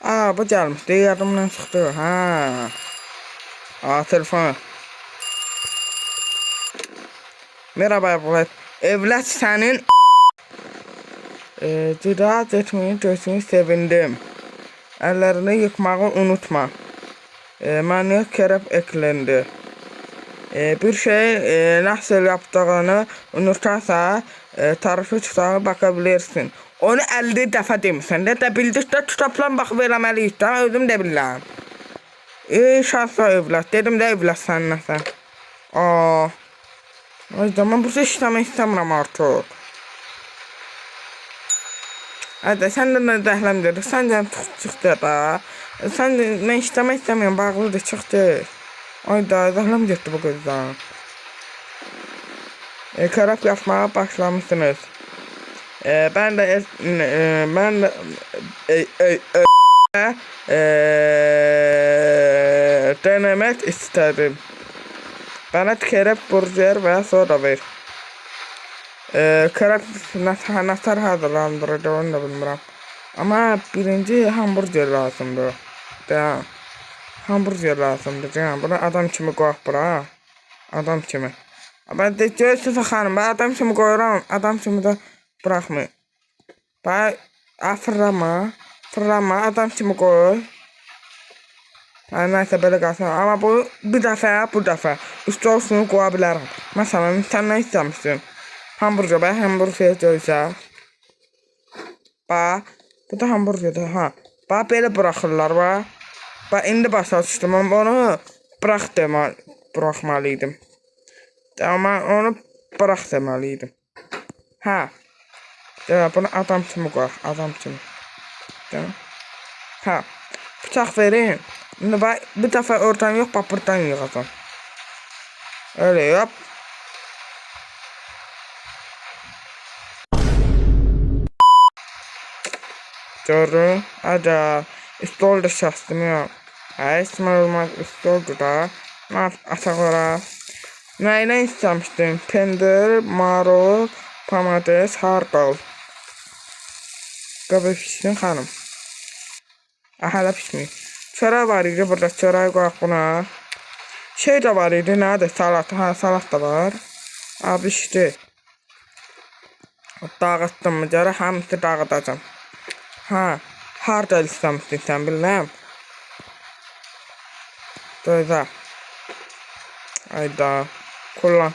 Bu gəlmişdi, yadımdan çıxdı. Telefon. Merhaba evlat. Evlat sənin cidat etməyi görsünü sevindim. Əllərini yıkmağı unutma. Manyak kerep eklendi. Bir şey nasıl yaptığını unutarsa tarifi tutarı bakabilirsin. Onu 50 dəfə demişsən də bildikdə tutaplan bax verəməliyik də, özüm də bilirəm. Şansla evlat, dedim də evlat səninləsən. O zaman bu işləmək istəmirəm artıq. Hadi sən də nə dəhləm dedik, sən də çıxdı da. Sən də mən işləmək istəmirəm, bağlıdır, çıxdı. Ayda, dəhləm getdi bu qızdan. Karap yapmaya başlamışsınız. Ben de denemek istedim. Bana kerep burger ve soda ver. Kerep nasıl hazırlandırdı onu da bilmiyorum. Ama birinci hamburger lazımdı. Tamam. Hamburger lazımdı. Tamam. Bunu adam kimi koyaq bura. Adam kimi. Ben de görürsünüz xanım. Ben adam kimi koyuram. Adam kimi de bırakmayın. Ben fırlama. Adam kimi koy. Neyse böyle kalsın. Ama bu bir defa. Üstü olsun koya bilərim. Mesela sen ne istemişsin? Hamburger. Ben hamburger görəcəm. Bu da hamburgerdir. Belə bırakırlar. İndi başa düşdüm. Onu bırakmalıydım. Ama onu bırak demeliydim. Bunu adam kimi koy. Adam kimi. Bıçak verin. Şimdi bir defa oradan yok, bak buradan yığacağım. Öyle yap. Gördün? Hadi. İstol da şastım ya. İsmail olmak istoldu da. Aşağıra. Neyine istemiştin? Pendir, marul, pamates, hardal. Qabı pişsin xanım. Hala pişmiyor. Çörək var idi, burada çörək qoyaq buna. Şey de var idi, nədir? Salat. Salat da var. Pişdi. Dağıtdım mı görə, hamısı dağıdacam. Hardal istemiştin sən, bilməm. Döydə. Ayda. Kullan.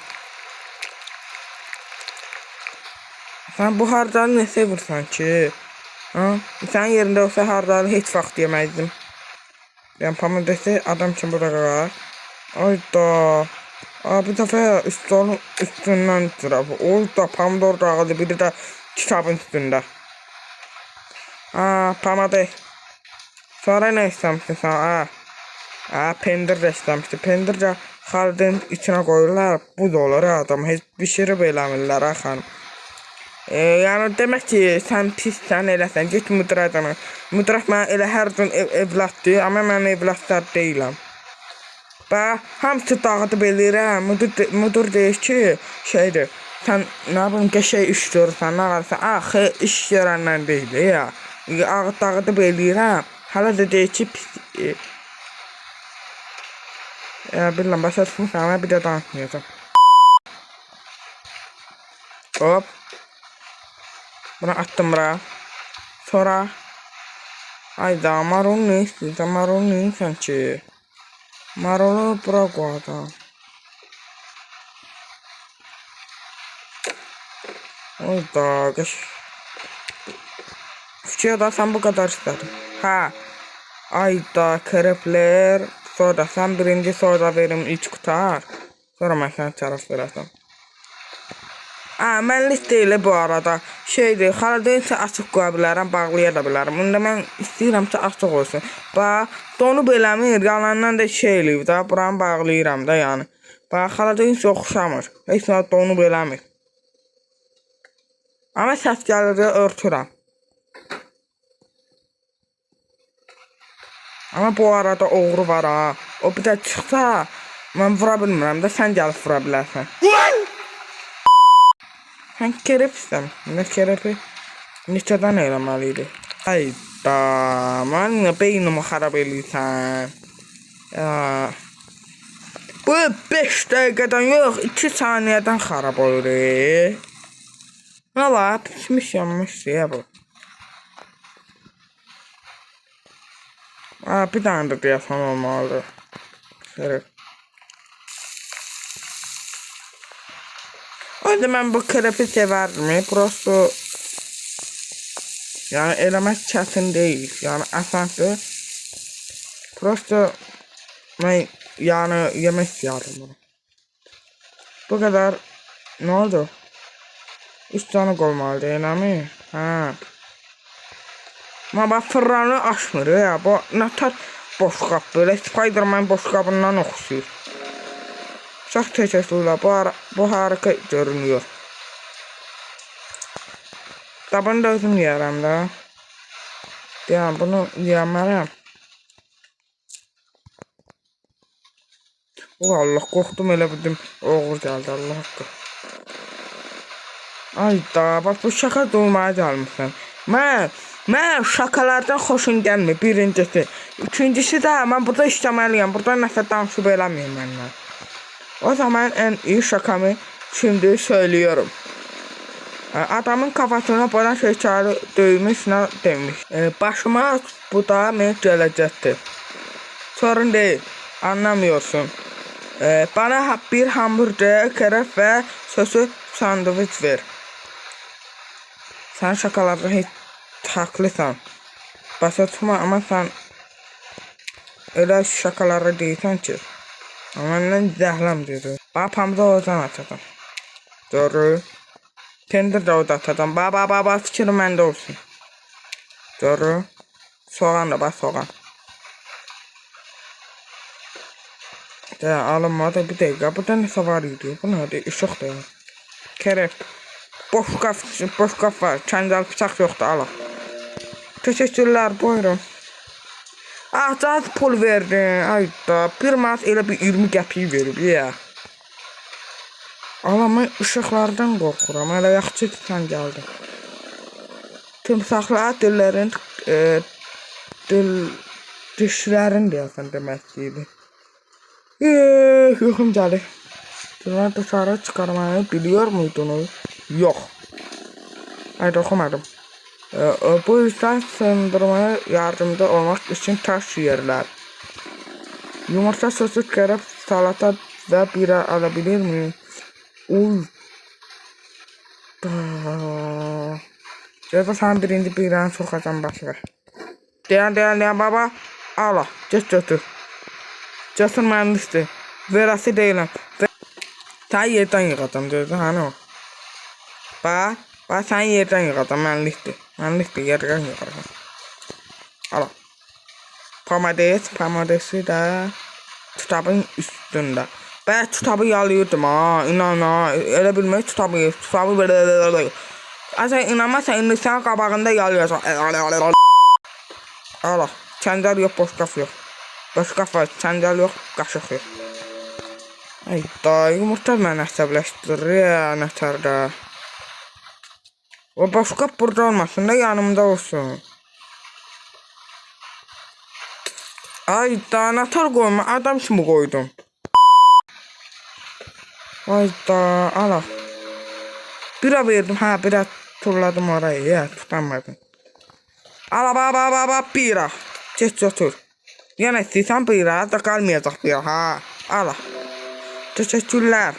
Sen bu hardalı ne sevirsən ki? Sen yerinde olsa hardalı hiç vaxt yemezdim. Ben pamadesi adam için burada var. Ayda. Bir defa üstünden tarafı. Orada pomidor dağıldı, biri de kitabın üstünde. Pamades. Sonra ne istemişsin sen? Pendir de istemişti. Pendir de xalidin içine koyurlar. Bu da olur adam. Heç pişirib eləmirlər xanım. Yani demek ki sen pissən eləsən. Get müdürədən. Müdürət mənə elə hər gün evlatdır. Ama mən evlatlar deyiləm. Hamısı dağıdıb eləyirəm. Müdür deyir ki şeydir. Sen ne bileyim qəşəng iş görürsən. Nə qalırsan. İş görəndən deyil ya. Dağıdıb eləyirəm. Hala da deyir ki pis. Bilmem başa düşmüşəm ama bir de danışmayacağım. Hop. Bunu attım bura. Sonra. Ayda marul ne istiyorsan marul ne insan ki? Marulu bura koyacağım. Ayda geç. Küçüğe da sen bu kadar istedin. Ayda kerepler. Soda sen birinci soda verim iç kutar. Sonra mən sənə tərəf verəcəm. Mən listeyle bu arada şeydir, xaladaysa açıq qoya bilərəm, bağlaya da bilərəm. Onda mən istəyirəmsə açıq olsun. Donub eləmir, yalandan da şey eləyib da, buranı bağlayıram da yəni. Xaladaysa oxşamır, heç nə donub eləmir. Amma səs gəlir örtürəm. Ama bu arada oğru var ha. O bir de çıksa ben vura bilmirəm də, sən gəlib vura bilərsən. Sən kerep istəm. Ne kerepi? Neçədən eləməliydi? Ay da, mən beynimi xarab eləyirsən. Bu 5 dəqiqədən yox, 2 saniyədən xarab olur. Valla pişmiş yanmışdı ya bu. Bir tane de deyəsən olmalıdır. Şerif. O zaman bu krepi severdim. Prosto yani eləmək çətin değil. Yani asansdır. Prosto ben yani yemek istiyorum bunu. Bu kadar. Ne oldu? 3 tane olmalı değil mi? Ha. Ama bak fırlanı açmır ya. Bu ne tar boş kap böyle Spiderman boş kabından oxşuyur. Çox təşəkkürlər. Bu harika görünüyor. Tabanı da özüm yiyərəm da. Yani bunu yiyəmərəm. Allah qorxdum elə bildim. Oğul gəldi Allah haqqı. Ay da bak bu şaka durmaya gəlmişsən. Mən şakalardan xoşum gəlmir birincisi. İkincisi də mən burada işləməliyəm. Burada nəsə danışıb eləməyim mənlə. O zaman en iyi şakamı şimdi söylüyorum. Adamın kafasına bana şekerli dövmüş ne demiş. Başıma bu da mən gələcəkdir. Sorun değil. Anlamıyorsun. Bana bir hamburger, keref ve soslu sandviç ver. Sen şakalarda hiç haklısın. Başa tutma ama sen öyle şakalara değilsen ki. Ama ben zəhləm dedi. Papamda oradan atacağım. Doğru. Tender de orada atacağım. Baba fikrim məndə olsun. Doğru. Soğan da bak soğan. Alınmadı bir dakika. Burada nəsə var idi. Bu nədir? Işıq da. Keref. Boş qaf var. Kəndəl bıçaq yoxdur. Alın. Teşekkürler. Buyurun. Az pul verdin. Ay da. Bir manat elə bir 20 qəpiyi verib ya. Alamı ışıqlardan qorxuram. Hələ yaxşı ki sən gəldin. Timsahlar dişlərin deyəsən demək istəyirdi. Yoxum gəlir. Bunlar dışarı çıkarmayı biliyor muydunuz? Yok. Hayır okumadım. Bu yüzden sındırmaya yardımcı olmak için taş yerler. Yumurta sosu kerep salata ve bira alabilir miyim? Uy. Cevap sen birinci biranı sokacağım başına. Diyan baba. Allah. Götür. Cesur mühendisdi. Verası değilim. Sen yerden yıkadım dedi hani o. Bak sen yerden yıkadım mühendisdi. Mühendisdi yerden yıkadım. Allah. Pamadesi de tutabın üstünde. Ben tutabı yalıyordum ha. İnan ha. Öyle bilmeyi tutabı böyle. Asa inanmazsan indi sen qabağında yalıyorsun. Allah. Çəndəl yok, boş qaf yok. Boş qaf var, çəndəl yok, qaşıq yok. Ay da yumurta məni əsəbləşdirir ya nətərdə. O boş qaf burada olmasın da yanımda olsun. Ay da nətər qoyma, adam kimi qoydum. Ay da Allah. Bira verdim, bira turladım orayı ya, tutamadım. Ala baba bira. Geç otur. Yenə istəyirsən bira da qalmayacaq bira ala. Teşekkürler.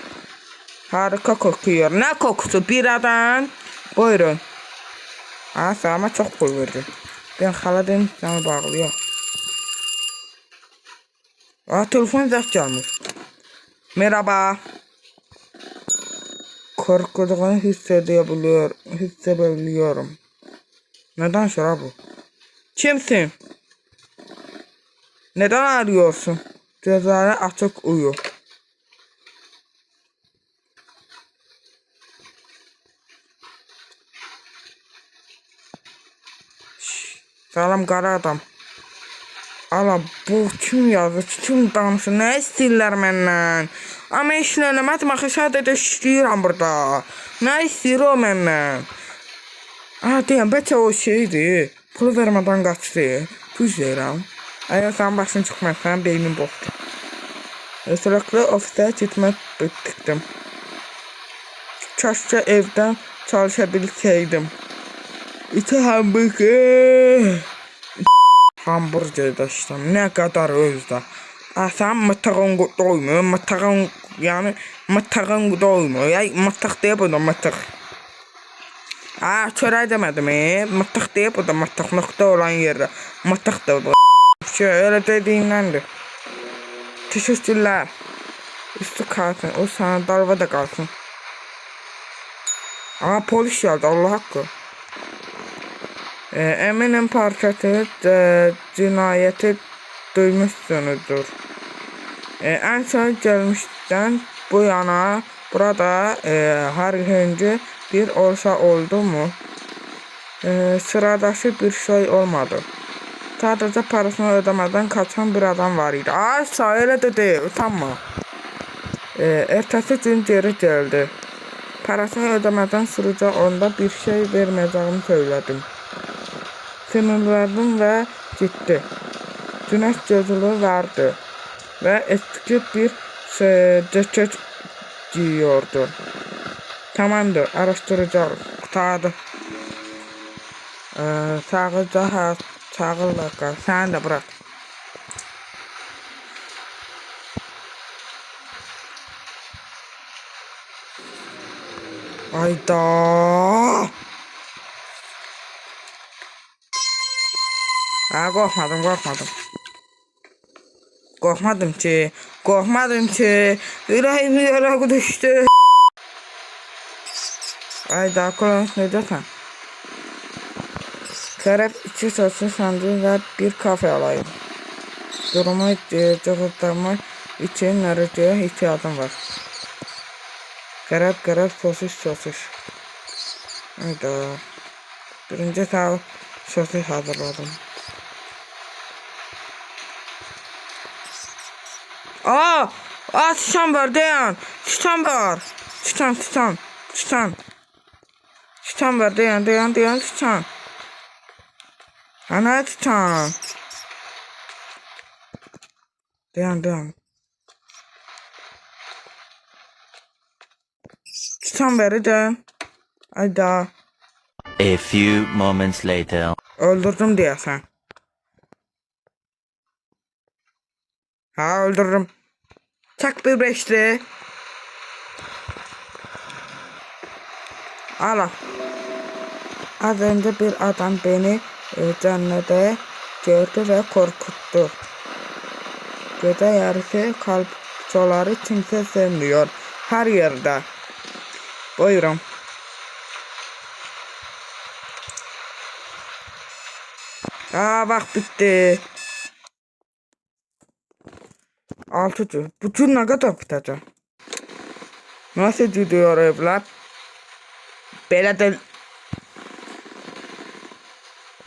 Harika kokuyor. Ne kokusu biradan? Buyurun. Sana çok pul verdim. Ben xaladan sana bağlıyor. Telefon zəng gelmiş. Merhaba. Korkuduğunu hissedebiliyorum. Neden şura bu? Kimsin? Neden arıyorsun? Gözleri açık uyu. Salam qara adam. Ala bu kim yazır, kim danışır, nə istəyirlər məndən? Amma heç nə eləmədim, axı sadəcə işləyirəm burada. Nə istəyir o məndən? Deyəm, bəlkə o şeydir. Pul vermədən qaçdı. Düz deyirəm. Əgər sən başın çıxmazsan, beynin boşdur. Sürekli ofise gitmek bittim. Keşke evden çalışabilseydim. İki hamburger de işte ne kadar özde. Sen mıtığın doymuyor, mıtığın yani mıtığın doymuyor. Ya mıtık diye bu da mıtık. Çörək demedim mıtık diye bu da mıtık nokta olan yerde. Mıtık da bu. Öyle dediğindendir. Teşekkürler. Üstü kalsın. O sana darba da kalsın. Polis geldi. Allah hakkı. Eminim parçası cinayeti duymuşsunuzdur. En son gelmişten bu yana burada herhangi bir olsa oldu mu? Sıradaki bir şey olmadı. Sadece parasını ödemeden kaçan bir adam var idi. Öyle de değil. Utanma. Ertesi gün geri geldi. Parasını ödemeden sürücü onda bir şey vermeyeceğimi söyledim. Sinirlendim ve gitti. Güneş gözlüğü verdi. Ve eski bir ceket giyiyordu. Tamamdır, araştıracağız. Kurtardı. Sağırla kal. Sen de bırak. Ayda. Korkmadım ki. Yüreğim yere düştü. Ayda kulağınız ne diyorsan? Kerep içi soslu sandığı ve bir kafe alayım. Durumu cıvıtlamak için nereye ihtiyacım var? Kerep sosis. Hayda. Birinci tavuk sosis hazırladım. Sıçan var dayan. Sıçan var. Sıçan. Sıçan var dayan sıçan. Ana sıçan. Dayan. Sıçan var dayan. Hayda. A few moments later. Öldürdüm diyorsan. Öldürdüm. Çak bir beşli. Al. Az önce bir adam beni cennete gördü ve korkuttu. Gece yarısı kalpçoları kimse sevmiyor. Her yerde. Buyurun. Bak bitti. 6 tur. Bu tur ne kadar bitecek? Nasıl gidiyor evlat? Belə de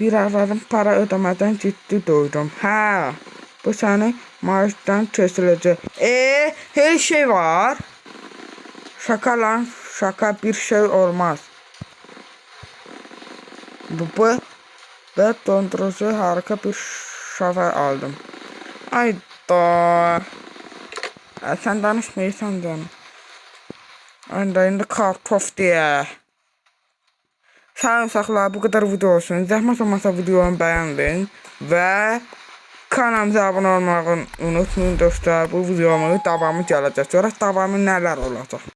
bir aradım para ödemeden ciddi doydum. Bu sene maaştan kesilecek. Her şey var. Şaka lan. Şaka bir şey olmaz. Ve dondurucu harika bir şafa aldım. Ayda. Sen danışmıyorsan canım. Ayda indi kartof diye. Sağ uşaqlar, bu kadar video olsun. Zəhmət olmasa videomu beğendin ve kanalımıza abone olmayı unutmayın dostlar. Bu videomun davamı gələcək. Görək davamı nələr olacaq.